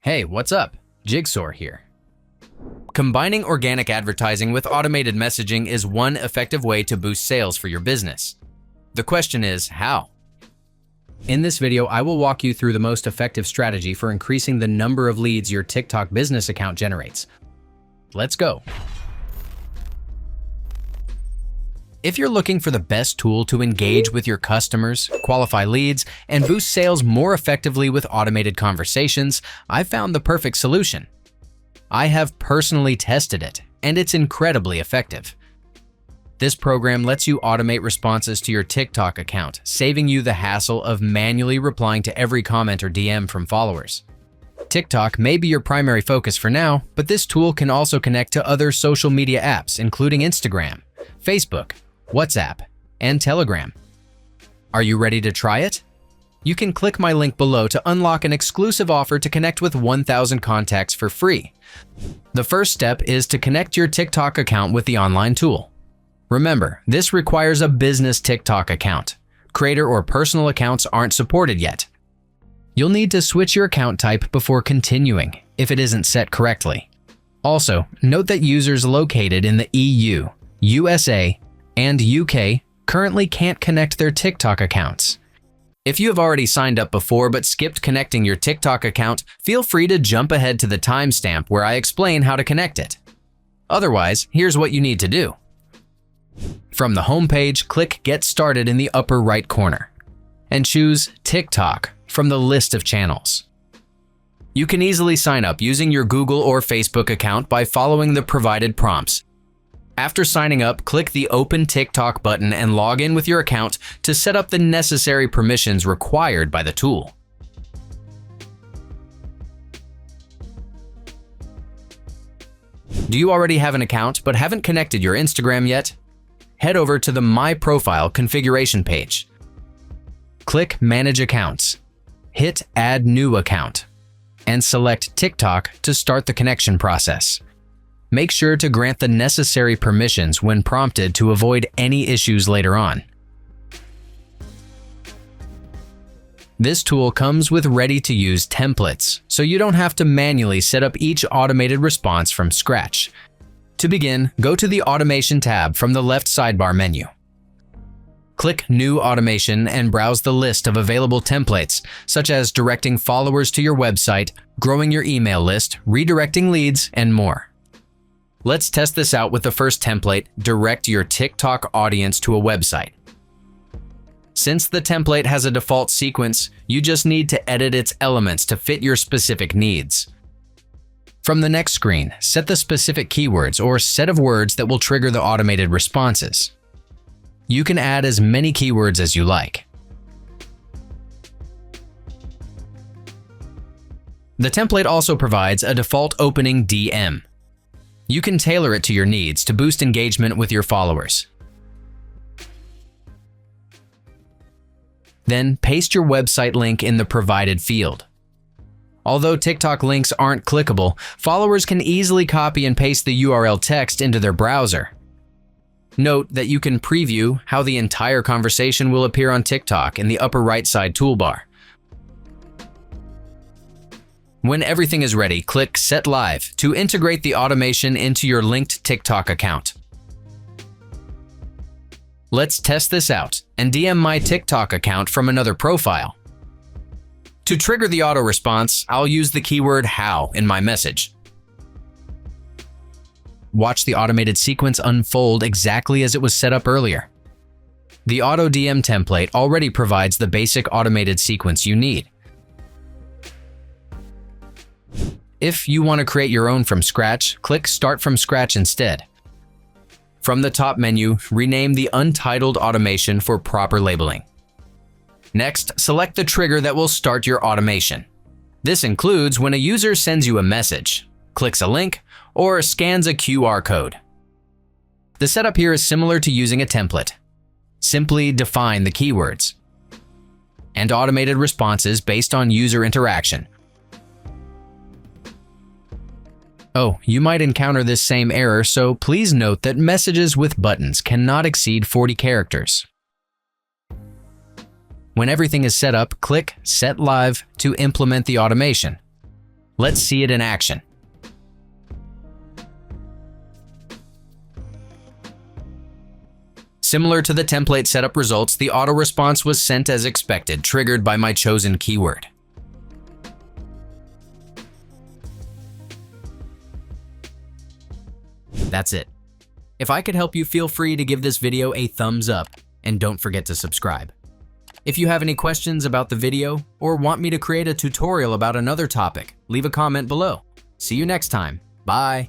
Hey, what's up? Jigsaw here. Combining organic advertising with automated messaging is one effective way to boost sales for your business. The question is, how? In this video, I will walk you through the most effective strategy for increasing the number of leads your TikTok business account generates. Let's go. If you're looking for the best tool to engage with your customers, qualify leads, and boost sales more effectively with automated conversations, I've found the perfect solution. I have personally tested it, and it's incredibly effective. This program lets you automate responses to your TikTok account, saving you the hassle of manually replying to every comment or DM from followers. TikTok may be your primary focus for now, but this tool can also connect to other social media apps, including Instagram, Facebook, WhatsApp, and Telegram. Are you ready to try it? You can click my link below to unlock an exclusive offer to connect with 1,000 contacts for free. The first step is to connect your TikTok account with the online tool. Remember, this requires a business TikTok account. Creator or personal accounts aren't supported yet. You'll need to switch your account type before continuing if it isn't set correctly. Also, note that users located in the EU, USA, and UK currently can't connect their TikTok accounts. If you have already signed up before but skipped connecting your TikTok account, feel free to jump ahead to the timestamp where I explain how to connect it. Otherwise, here's what you need to do. From the homepage, click Get Started in the upper right corner and choose TikTok from the list of channels. You can easily sign up using your Google or Facebook account by following the provided prompts. After signing up, click the Open TikTok button and log in with your account to set up the necessary permissions required by the tool. Do you already have an account but haven't connected your Instagram yet? Head over to the My Profile configuration page. Click Manage Accounts. Hit Add New Account and select TikTok to start the connection process. Make sure to grant the necessary permissions when prompted to avoid any issues later on. This tool comes with ready-to-use templates, so you don't have to manually set up each automated response from scratch. To begin, go to the Automation tab from the left sidebar menu. Click New Automation and browse the list of available templates, such as directing followers to your website, growing your email list, redirecting leads, and more. Let's test this out with the first template, Direct Your TikTok Audience to a Website. Since the template has a default sequence, you just need to edit its elements to fit your specific needs. From the next screen, set the specific keywords or set of words that will trigger the automated responses. You can add as many keywords as you like. The template also provides a default opening DM. You can tailor it to your needs to boost engagement with your followers. Then paste your website link in the provided field. Although TikTok links aren't clickable, followers can easily copy and paste the URL text into their browser. Note that you can preview how the entire conversation will appear on TikTok in the upper right side toolbar. When everything is ready, click Set Live to integrate the automation into your linked TikTok account. Let's test this out and DM my TikTok account from another profile. To trigger the auto response, I'll use the keyword HOW in my message. Watch the automated sequence unfold exactly as it was set up earlier. The Auto DM template already provides the basic automated sequence you need. If you want to create your own from scratch, click Start from Scratch instead. From the top menu, rename the untitled automation for proper labeling. Next, select the trigger that will start your automation. This includes when a user sends you a message, clicks a link, or scans a QR code. The setup here is similar to using a template. Simply define the keywords and automated responses based on user interaction. Oh, you might encounter this same error, so please note that messages with buttons cannot exceed 40 characters. When everything is set up, click Set Live to implement the automation. Let's see it in action. Similar to the template setup results, the auto response was sent as expected, triggered by my chosen keyword. That's it. If I could help you, feel free to give this video a thumbs up, and don't forget to subscribe. If you have any questions about the video or want me to create a tutorial about another topic, leave a comment below. See you next time. Bye.